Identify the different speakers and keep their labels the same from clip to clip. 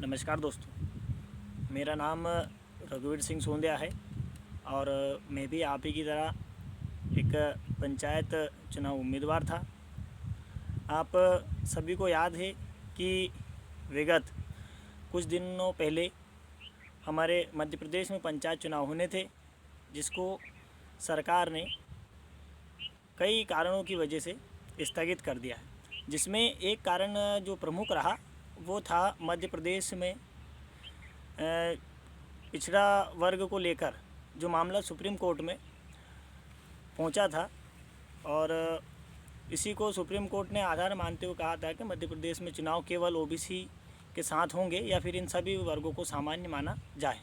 Speaker 1: नमस्कार दोस्तों, मेरा नाम रघुवीर सिंह सोंदिया है और मैं भी आप ही की तरह एक पंचायत चुनाव उम्मीदवार था। आप सभी को याद है कि विगत कुछ दिनों पहले हमारे मध्य प्रदेश में पंचायत चुनाव होने थे, जिसको सरकार ने कई कारणों की वजह से स्थगित कर दिया है। जिसमें एक कारण जो प्रमुख रहा वो था मध्य प्रदेश में पिछड़ा वर्ग को लेकर जो मामला सुप्रीम कोर्ट में पहुंचा था और इसी को सुप्रीम कोर्ट ने आधार मानते हुए कहा था कि मध्य प्रदेश में चुनाव केवल ओबीसी के साथ होंगे या फिर इन सभी वर्गों को सामान्य माना जाए।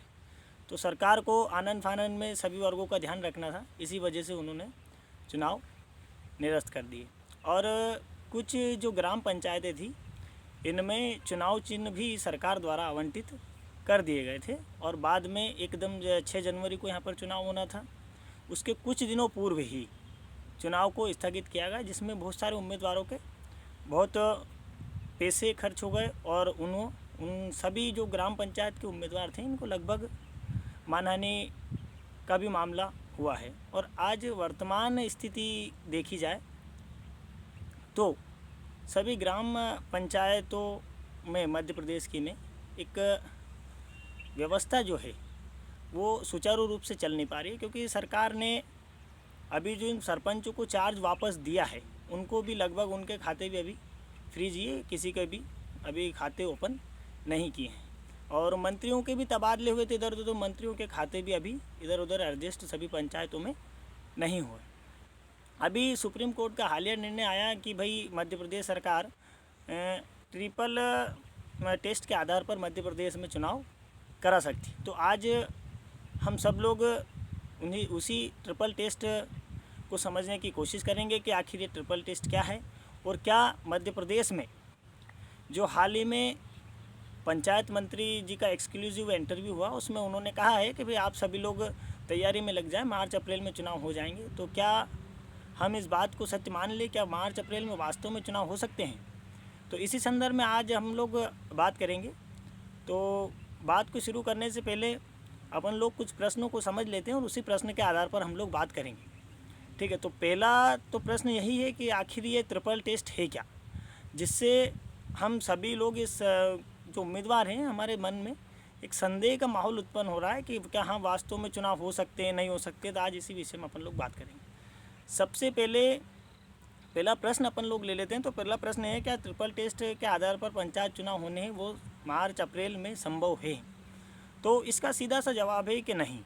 Speaker 1: तो सरकार को आनन फानन में सभी वर्गों का ध्यान रखना था, इसी वजह से उन्होंने चुनाव निरस्त कर दिए। और कुछ जो ग्राम पंचायतें थी, इनमें चुनाव चिन्ह भी सरकार द्वारा आवंटित कर दिए गए थे और बाद में एकदम 6 जनवरी को यहाँ पर चुनाव होना था, उसके कुछ दिनों पूर्व ही चुनाव को स्थगित किया गया, जिसमें बहुत सारे उम्मीदवारों के बहुत पैसे खर्च हो गए और उन सभी जो ग्राम पंचायत के उम्मीदवार थे, इनको लगभग मानहानि का भी मामला हुआ है। और आज वर्तमान स्थिति देखी जाए तो सभी ग्राम पंचायतों में मध्य प्रदेश की में एक व्यवस्था जो है वो सुचारू रूप से चल नहीं पा रही है, क्योंकि सरकार ने अभी जो इन सरपंचों को चार्ज वापस दिया है, उनको भी लगभग उनके खाते भी अभी फ्रीज ही है, किसी के भी अभी खाते ओपन नहीं किए हैं। और मंत्रियों के भी तबादले हुए थे इधर उधर, तो मंत्रियों के खाते भी अभी इधर उधर एडजस्ट सभी पंचायतों में नहीं हुए। अभी सुप्रीम कोर्ट का हालिया निर्णय आया कि भाई मध्य प्रदेश सरकार ट्रिपल टेस्ट के आधार पर मध्य प्रदेश में चुनाव करा सकती। तो आज हम सब लोग उसी ट्रिपल टेस्ट को समझने की कोशिश करेंगे कि आखिर ये ट्रिपल टेस्ट क्या है और क्या मध्य प्रदेश में जो हाल ही में पंचायत मंत्री जी का एक्सक्लूसिव इंटरव्यू हुआ, उसमें उन्होंने कहा है कि भाई आप सभी लोग तैयारी में लग जाएं, मार्च अप्रैल में चुनाव हो जाएंगे। तो क्या हम इस बात को सत्य मान लें, क्या मार्च अप्रैल में वास्तव में चुनाव हो सकते हैं? तो इसी संदर्भ में आज हम लोग बात करेंगे। तो बात को शुरू करने से पहले अपन लोग कुछ प्रश्नों को समझ लेते हैं और उसी प्रश्न के आधार पर हम लोग बात करेंगे, ठीक है। तो पहला तो प्रश्न यही है कि आखिर ये ट्रिपल टेस्ट है क्या, जिससे हम सभी लोग इस जो उम्मीदवार हैं, हमारे मन में एक संदेह का माहौल उत्पन्न हो रहा है कि क्या हाँ वास्तव में चुनाव हो सकते हैं, नहीं हो सकते। तो आज इसी विषय में अपन लोग बात करेंगे। सबसे पहला प्रश्न अपन लोग ले लेते हैं। तो पहला प्रश्न है, क्या ट्रिपल टेस्ट के आधार पर पंचायत चुनाव होने हैं वो मार्च अप्रैल में संभव है? तो इसका सीधा सा जवाब है कि नहीं।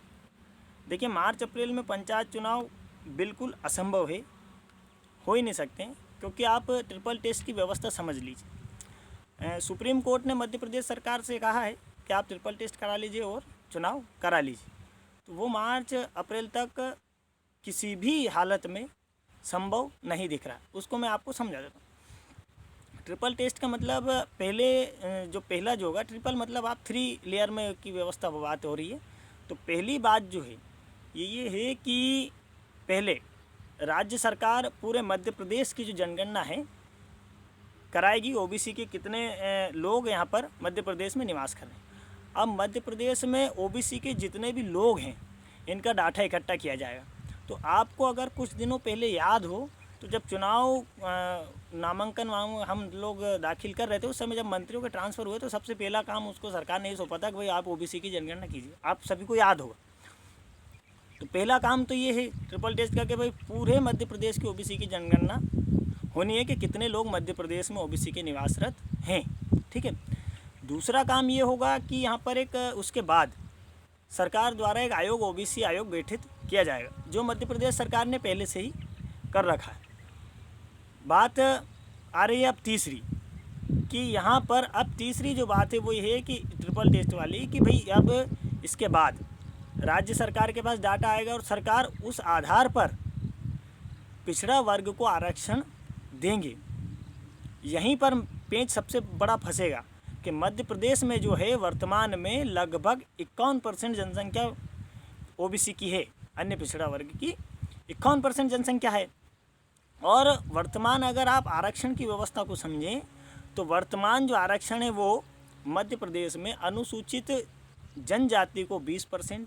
Speaker 1: देखिए, मार्च अप्रैल में पंचायत चुनाव बिल्कुल असंभव है, हो ही नहीं सकते हैं, क्योंकि आप ट्रिपल टेस्ट की व्यवस्था समझ लीजिए। सुप्रीम कोर्ट ने मध्य प्रदेश सरकार से कहा है कि आप ट्रिपल टेस्ट करा लीजिए और चुनाव करा लीजिए। तो वो मार्च अप्रैल तक किसी भी हालत में संभव नहीं दिख रहा। उसको मैं आपको समझा देता हूँ। ट्रिपल टेस्ट का मतलब पहला जो होगा, ट्रिपल मतलब आप 3 लेयर में की व्यवस्था बात हो रही है। तो पहली बात जो है ये है कि पहले राज्य सरकार पूरे मध्य प्रदेश की जो जनगणना है कराएगी, ओबीसी के कितने लोग यहाँ पर मध्य प्रदेश में निवास कर रहे हैं। अब मध्य प्रदेश में ओबीसी के जितने भी लोग हैं, इनका डाटा इकट्ठा किया जाएगा। तो आपको अगर कुछ दिनों पहले याद हो, तो जब चुनाव नामांकन हम लोग दाखिल कर रहे थे, उस समय जब मंत्रियों के ट्रांसफ़र हुए, तो सबसे पहला काम उसको सरकार ने ये सौंपा था कि भाई आप ओबीसी की जनगणना कीजिए। आप सभी को याद होगा। तो पहला काम तो ये है ट्रिपल टेस्ट का कि भाई पूरे मध्य प्रदेश की ओबीसी की जनगणना होनी है कि कितने लोग मध्य प्रदेश में ओबीसी के निवासरत हैं, ठीक है। दूसरा काम ये होगा कि यहाँ पर एक उसके बाद सरकार द्वारा एक आयोग, ओबीसी आयोग गठित किया जाएगा, जो मध्य प्रदेश सरकार ने पहले से ही कर रखा है। बात आ रही है अब तीसरी, कि यहाँ पर अब तीसरी जो बात है वो ये है कि ट्रिपल टेस्ट वाली, कि भाई अब इसके बाद राज्य सरकार के पास डाटा आएगा और सरकार उस आधार पर पिछड़ा वर्ग को आरक्षण देंगे। यहीं पर पेंच सबसे बड़ा फंसेगा कि मध्य प्रदेश में जो है वर्तमान में लगभग 51% जनसंख्या ओबीसी की है, अन्य पिछड़ा वर्ग की 51% जनसंख्या है। और वर्तमान अगर आप आरक्षण की व्यवस्था को समझें, तो वर्तमान जो आरक्षण है वो मध्य प्रदेश में अनुसूचित जनजाति को 20%,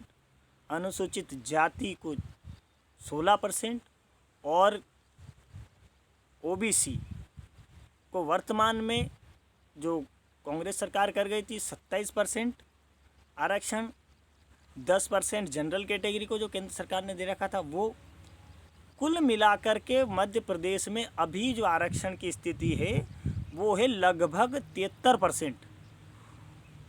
Speaker 1: अनुसूचित जाति को 16% और ओबीसी को वर्तमान में जो कांग्रेस सरकार कर गई थी 27% आरक्षण, 10% जनरल कैटेगरी को जो केंद्र सरकार ने दे रखा था वो, कुल मिलाकर के मध्य प्रदेश में अभी जो आरक्षण की स्थिति है वो है लगभग 73%।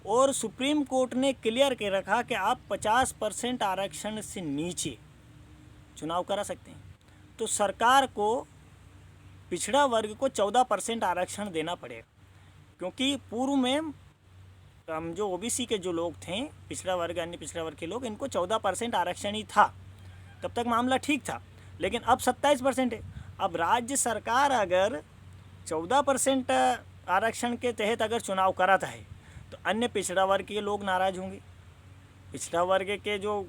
Speaker 1: और सुप्रीम कोर्ट ने क्लियर कर रखा कि आप 50% आरक्षण से नीचे चुनाव करा सकते हैं। तो सरकार को पिछड़ा वर्ग को 14% आरक्षण देना पड़ेगा, क्योंकि पूर्व में हम जो ओबीसी के जो लोग थे, पिछड़ा वर्ग अन्य पिछड़ा वर्ग के लोग, इनको 14% आरक्षण ही था, तब तक मामला ठीक था। लेकिन अब 27% है। अब राज्य सरकार अगर 14% आरक्षण के तहत अगर चुनाव कराता है तो अन्य पिछड़ा वर्ग के लोग नाराज़ होंगे, पिछड़ा वर्ग के जो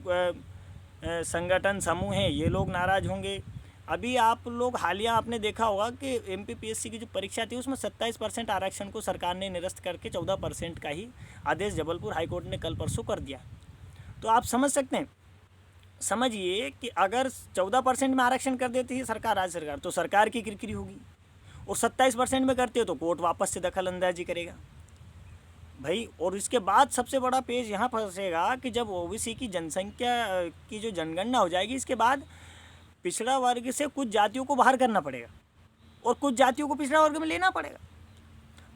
Speaker 1: संगठन समूह हैं ये लोग नाराज़ होंगे। अभी आप लोग हालिया आपने देखा होगा कि एमपीपीएससी की जो परीक्षा थी उसमें 27% आरक्षण को सरकार ने निरस्त करके 14% का ही आदेश जबलपुर हाईकोर्ट ने कल परसों कर दिया। तो आप समझ सकते हैं, समझिए कि अगर 14% में आरक्षण कर देती है सरकार, राज्य सरकार, तो सरकार की किरकिरी होगी, और 27% में करते हो तो कोर्ट वापस से दखल अंदाजी करेगा भाई। और इसके बाद सबसे बड़ा पेज यहाँ फंसेगा कि जब ओबीसी की जनसंख्या की जो जनगणना हो जाएगी, इसके बाद पिछड़ा वर्ग से कुछ जातियों को बाहर करना पड़ेगा और कुछ जातियों को पिछड़ा वर्ग में लेना पड़ेगा।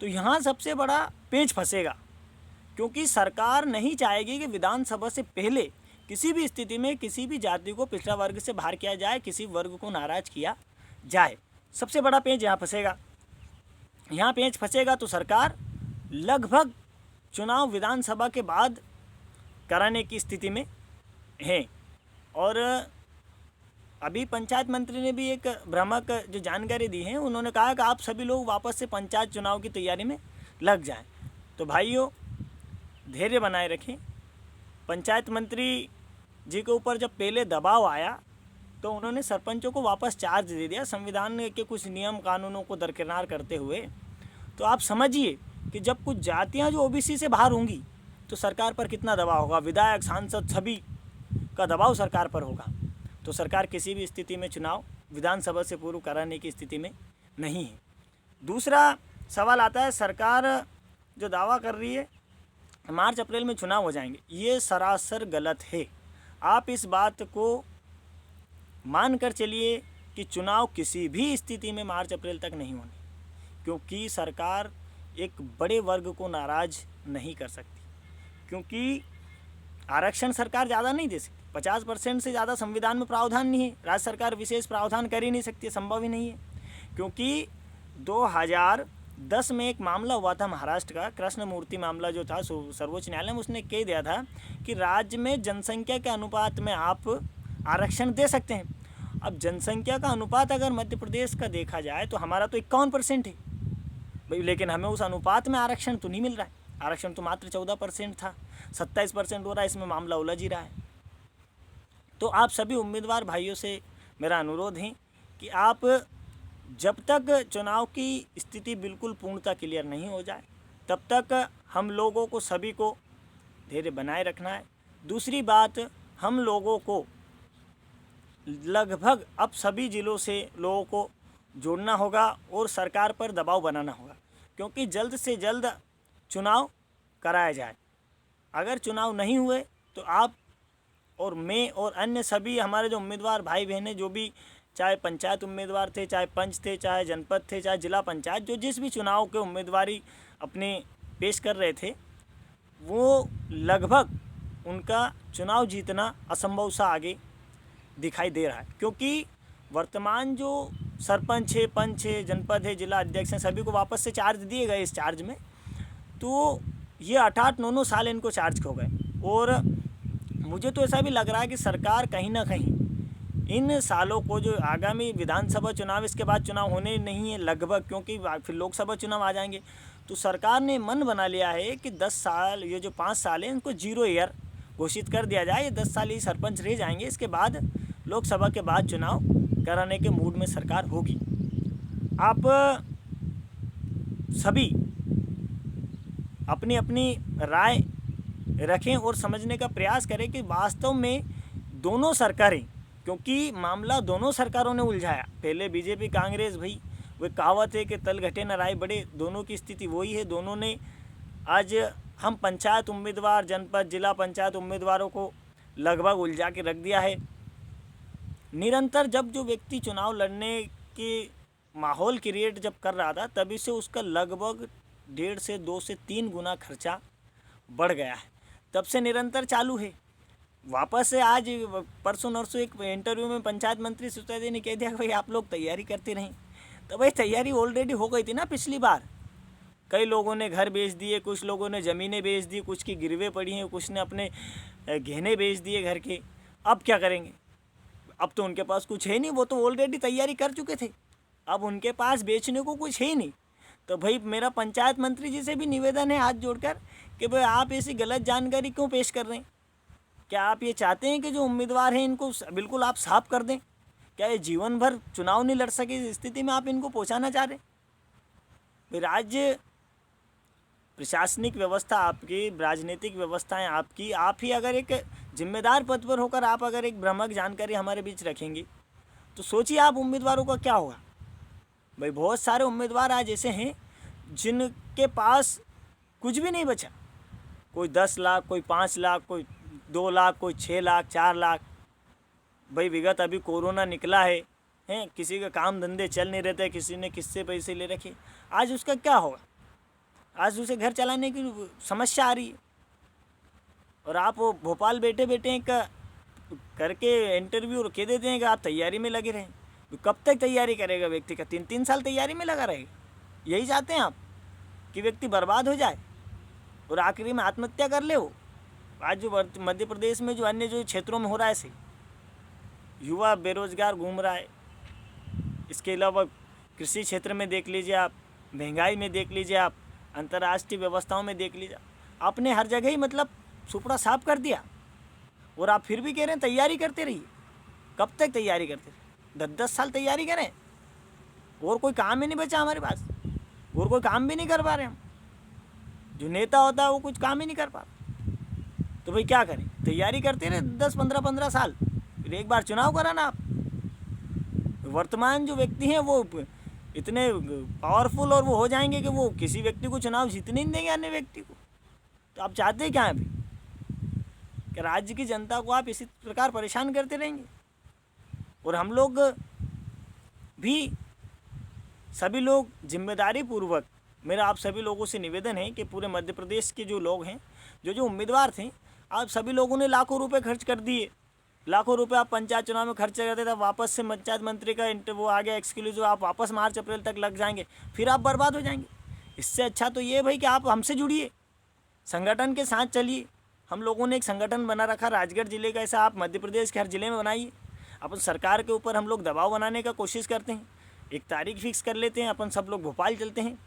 Speaker 1: तो यहाँ सबसे बड़ा पेज फंसेगा, क्योंकि सरकार नहीं चाहेगी कि विधानसभा से पहले किसी भी स्थिति में किसी भी जाति को पिछड़ा वर्ग से बाहर किया जाए, किसी वर्ग को नाराज़ किया जाए। सबसे बड़ा पेज यहाँ फंसेगा। यहाँ पेज फंसेगा तो सरकार लगभग चुनाव विधानसभा के बाद कराने की स्थिति में है। और अभी पंचायत मंत्री ने भी एक भ्रामक जो जानकारी दी है, उन्होंने कहा कि आप सभी लोग वापस से पंचायत चुनाव की तैयारी में लग जाएं। तो भाइयों धैर्य बनाए रखें। पंचायत मंत्री जी के ऊपर जब पहले दबाव आया तो उन्होंने सरपंचों को वापस चार्ज दे दिया संविधान के कुछ नियम कानूनों को दरकिनार करते हुए। तो आप समझिए कि जब कुछ जातियां जो ओबीसी से बाहर होंगी तो सरकार पर कितना दबाव होगा, विधायक सांसद सभी का दबाव सरकार पर होगा। तो सरकार किसी भी स्थिति में चुनाव विधानसभा से पूर्व कराने की स्थिति में नहीं है। दूसरा सवाल आता है, सरकार जो दावा कर रही है मार्च अप्रैल में चुनाव हो जाएंगे, ये सरासर गलत है। आप इस बात को मान कर चलिए कि चुनाव किसी भी स्थिति में मार्च अप्रैल तक नहीं होने, क्योंकि सरकार एक बड़े वर्ग को नाराज़ नहीं कर सकती, क्योंकि आरक्षण सरकार ज़्यादा नहीं दे सकती। 50% से ज़्यादा संविधान में प्रावधान नहीं है, राज्य सरकार विशेष प्रावधान कर ही नहीं सकती, संभव ही नहीं है। क्योंकि 2010 में एक मामला हुआ था महाराष्ट्र का, कृष्णमूर्ति मामला जो था सर्वोच्च न्यायालय में, उसने कह दिया था कि राज्य में जनसंख्या के अनुपात में आप आरक्षण दे सकते हैं। अब जनसंख्या का अनुपात अगर मध्य प्रदेश का देखा जाए तो हमारा तो 51% है भाई, लेकिन हमें उस अनुपात में आरक्षण तो नहीं मिल रहा है। आरक्षण तो मात्र 14% था, 27% हो रहा है, इसमें मामला उलझ ही रहा है। तो आप सभी उम्मीदवार भाइयों से मेरा अनुरोध है कि आप जब तक चुनाव की स्थिति बिल्कुल पूर्णतः क्लियर नहीं हो जाए तब तक हम लोगों को सभी को धैर्य बनाए रखना है। दूसरी बात, हम लोगों को लगभग अब सभी ज़िलों से लोगों को जोड़ना होगा और सरकार पर दबाव बनाना होगा, क्योंकि जल्द से जल्द चुनाव कराया जाए। अगर चुनाव नहीं हुए तो आप और मैं और अन्य सभी हमारे जो उम्मीदवार भाई बहनें, जो भी चाहे पंचायत उम्मीदवार थे, चाहे पंच थे, चाहे जनपद थे, चाहे जिला पंचायत, जो जिस भी चुनाव के उम्मीदवारी अपने पेश कर रहे थे, वो लगभग उनका चुनाव जीतना असंभव सा आगे दिखाई दे रहा है। क्योंकि वर्तमान जो सरपंच है, पंच है, जनपद है, जिला अध्यक्ष हैं, सभी को वापस से चार्ज दिए गए। इस चार्ज में तो ये 8-9 साल इनको चार्ज हो गए। और मुझे तो ऐसा भी लग रहा है कि सरकार कहीं ना कहीं इन सालों को, जो आगामी विधानसभा चुनाव, इसके बाद चुनाव होने नहीं है लगभग, क्योंकि फिर लोकसभा चुनाव आ जाएंगे, तो सरकार ने मन बना लिया है कि 10 साल, ये जो 5 साल हैं इनको 0 ईयर घोषित कर दिया जाए। ये 10 साल ही सरपंच रह जाएंगे, इसके बाद लोकसभा के बाद चुनाव कराने के मूड में सरकार होगी। आप सभी अपनी अपनी राय रखें और समझने का प्रयास करें कि वास्तव में दोनों सरकारें, क्योंकि मामला दोनों सरकारों ने उलझाया। पहले बीजेपी कांग्रेस, भाई वो कहावत है कि तल घटे न राय बढ़े, दोनों की स्थिति वही है। दोनों ने आज हम पंचायत उम्मीदवार, जनपद जिला पंचायत उम्मीदवारों को लगभग उलझा के रख दिया है। निरंतर जब जो व्यक्ति चुनाव लड़ने के माहौल क्रिएट जब कर रहा था, तभी से उसका लगभग 1.5 से 2 से 3 गुना खर्चा बढ़ गया है। तब से निरंतर चालू है। वापस से आज परसों नरसों एक इंटरव्यू में पंचायत मंत्री सुचेता ने कह दिया कि भाई आप लोग तैयारी करते रहें। तो भाई तैयारी ऑलरेडी हो गई थी ना पिछली बार। कई लोगों ने घर बेच दिए, कुछ लोगों ने ज़मीनें बेच दी, कुछ की गिरवे पड़ी हैं, कुछ ने अपने गहने बेच दिए घर के। अब क्या करेंगे? अब तो उनके पास कुछ है नहीं, वो तो ऑलरेडी तैयारी कर चुके थे। अब उनके पास बेचने को कुछ है ही नहीं। तो भाई मेरा पंचायत मंत्री जी से भी निवेदन है हाथ जोड़कर कि भाई आप ऐसी गलत जानकारी क्यों पेश कर रहे हैं? क्या आप ये चाहते हैं कि जो उम्मीदवार हैं इनको बिल्कुल आप साफ कर दें? क्या ये जीवन भर चुनाव नहीं लड़ सके इस स्थिति में आप इनको पहुंचाना चाह रहे हैं? भाई राज्य प्रशासनिक व्यवस्था आपकी, राजनीतिक व्यवस्थाएं आपकी, आप ही अगर एक जिम्मेदार पद पर होकर आप अगर एक भ्रामक जानकारी हमारे बीच रखेंगे तो सोचिए आप उम्मीदवारों का क्या होगा। भाई बहुत सारे उम्मीदवार आज ऐसे हैं जिनके पास कुछ भी नहीं बचा। कोई 10 लाख, कोई 5 लाख, कोई 2 लाख, कोई 6 लाख, 4 लाख। भाई विगत अभी कोरोना निकला है, किसी का काम धंधे चल नहीं रहते, किसी ने किससे पैसे ले रखे, आज उसका क्या होगा? आज उसे घर चलाने की समस्या आ रही है। और आप भोपाल बैठे बैठे एक करके इंटरव्यू कह देते हैं कि आप तैयारी में लगे रहें। तो कब तक तैयारी करेगा व्यक्ति? का 3-3 साल तैयारी में लगा रहेगा? यही चाहते हैं आप कि व्यक्ति बर्बाद हो जाए और आखिरी में आत्महत्या कर ले? वो आज जो मध्य प्रदेश में जो अन्य जो क्षेत्रों में हो रहा है, ऐसे युवा बेरोजगार घूम रहा है। इसके अलावा कृषि क्षेत्र में देख लीजिए आप, महंगाई में देख लीजिए आप, अंतर्राष्ट्रीय व्यवस्थाओं में देख लीजिए। आपने हर जगह ही मतलब सुपड़ा साफ कर दिया और आप फिर भी कह रहे हैं तैयारी करते रहिए। कब तक तैयारी करते रहिए? 10-10 साल तैयारी करें और कोई काम ही नहीं बचा हमारे पास, और कोई काम भी नहीं कर पा रहे हम। जो नेता होता है वो कुछ काम ही नहीं कर पा। तो भाई क्या करें? तैयारी करते रहे 10-15 साल, फिर एक बार चुनाव कराना आप। वर्तमान जो व्यक्ति हैं वो इतने पावरफुल और वो हो जाएंगे कि वो किसी व्यक्ति को चुनाव जीतने नहीं देंगे अन्य व्यक्ति को। तो आप चाहते क्या हैं अभी? कि राज्य की जनता को आप इसी प्रकार परेशान करते रहेंगे? और हम लोग भी सभी लोग जिम्मेदारी पूर्वक, मेरा आप सभी लोगों से निवेदन है कि पूरे मध्य प्रदेश के जो लोग हैं, जो उम्मीदवार थे, आप सभी लोगों ने लाखों रुपए खर्च कर दिए। लाखों रुपए आप पंचायत चुनाव में खर्च करते थे, वापस से पंचायत मंत्री का वो आ गया एक्सक्लूसिव, आप वापस मार्च अप्रैल तक लग जाएंगे, फिर आप बर्बाद हो जाएंगे। इससे अच्छा तो ये भाई कि आप हमसे जुड़िए, संगठन के साथ चलिए। हम लोगों ने एक संगठन बना रखा राजगढ़ जिले का, ऐसा आप मध्य प्रदेश के हर जिले में बनाइए। अपन सरकार के ऊपर हम लोग दबाव बनाने का कोशिश करते हैं, एक तारीख फिक्स कर लेते हैं, अपन सब लोग भोपाल चलते हैं,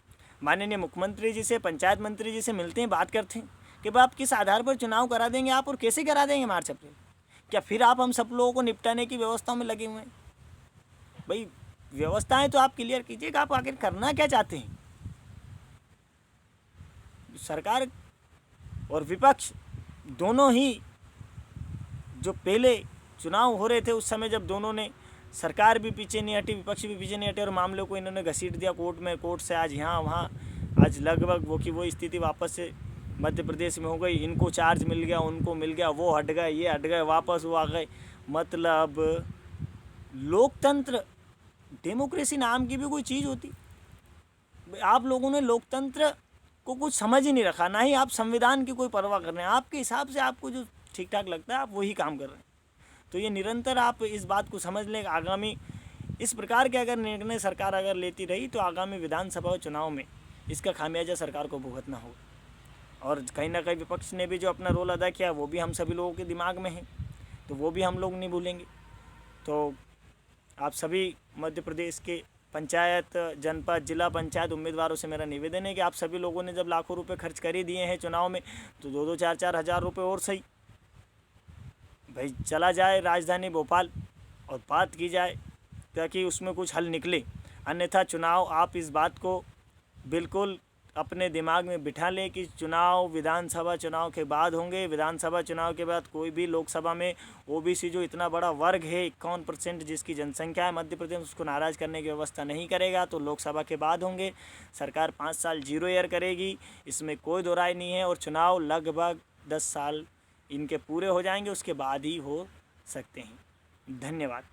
Speaker 1: माननीय मुख्यमंत्री जी से, पंचायत मंत्री जी से मिलते हैं, बात करते हैं कि भाई आप किस आधार पर चुनाव करा देंगे आप और कैसे करा देंगे मार्च अप्रैल। क्या फिर आप हम सब लोगों को निपटाने की व्यवस्थाओं में लगे हुए हैं? भाई व्यवस्थाएं तो आप क्लियर कीजिएगा, आप आखिर करना क्या चाहते हैं? सरकार और विपक्ष दोनों ही, जो पहले चुनाव हो रहे थे उस समय जब दोनों ने, सरकार भी पीछे नहीं हटी, विपक्ष भी पीछे नहीं हटे और मामले को इन्होंने घसीट दिया कोर्ट में, कोर्ट से आज यहाँ वहाँ, आज लगभग वो की वो स्थिति वापस से मध्य प्रदेश में हो गई। इनको चार्ज मिल गया, उनको मिल गया, वो हट गए, ये हट गए, वापस वो आ गए। मतलब लोकतंत्र, डेमोक्रेसी नाम की भी कोई चीज़ होती? आप लोगों ने लोकतंत्र को कुछ समझ ही नहीं रखा, ना ही आप संविधान की कोई परवाह कर रहे हैं। आपके हिसाब से आपको जो ठीक ठाक लगता है आप वही काम कर रहे हैं। तो ये निरंतर आप इस बात को समझ लें, आगामी इस प्रकार के अगर निर्णय सरकार अगर लेती रही तो आगामी विधानसभा चुनाव में इसका खामियाजा सरकार को भुगतना होगा। और कहीं ना कहीं विपक्ष ने भी जो अपना रोल अदा किया वो भी हम सभी लोगों के दिमाग में है, तो वो भी हम लोग नहीं भूलेंगे। तो आप सभी मध्य प्रदेश के पंचायत, जनपद, जिला पंचायत उम्मीदवारों से मेरा निवेदन है कि आप सभी लोगों ने जब लाखों रुपए खर्च कर ही दिए हैं चुनाव में, तो 2-2, 4-4 हज़ार रुपये और सही भाई चला जाए राजधानी भोपाल और बात की जाए ताकि उसमें कुछ हल निकले। अन्यथा चुनाव, आप इस बात को बिल्कुल अपने दिमाग में बिठा ले कि चुनाव विधानसभा चुनाव के बाद होंगे। विधानसभा चुनाव के बाद कोई भी लोकसभा में ओबीसी जो इतना बड़ा वर्ग है 51% जिसकी जनसंख्या है मध्य प्रदेश, उसको नाराज़ करने की व्यवस्था नहीं करेगा तो लोकसभा के बाद होंगे। सरकार 5 साल 0 ईयर करेगी, इसमें कोई दो राय नहीं है। और चुनाव लगभग 10 साल इनके पूरे हो जाएंगे, उसके बाद ही हो सकते हैं। धन्यवाद।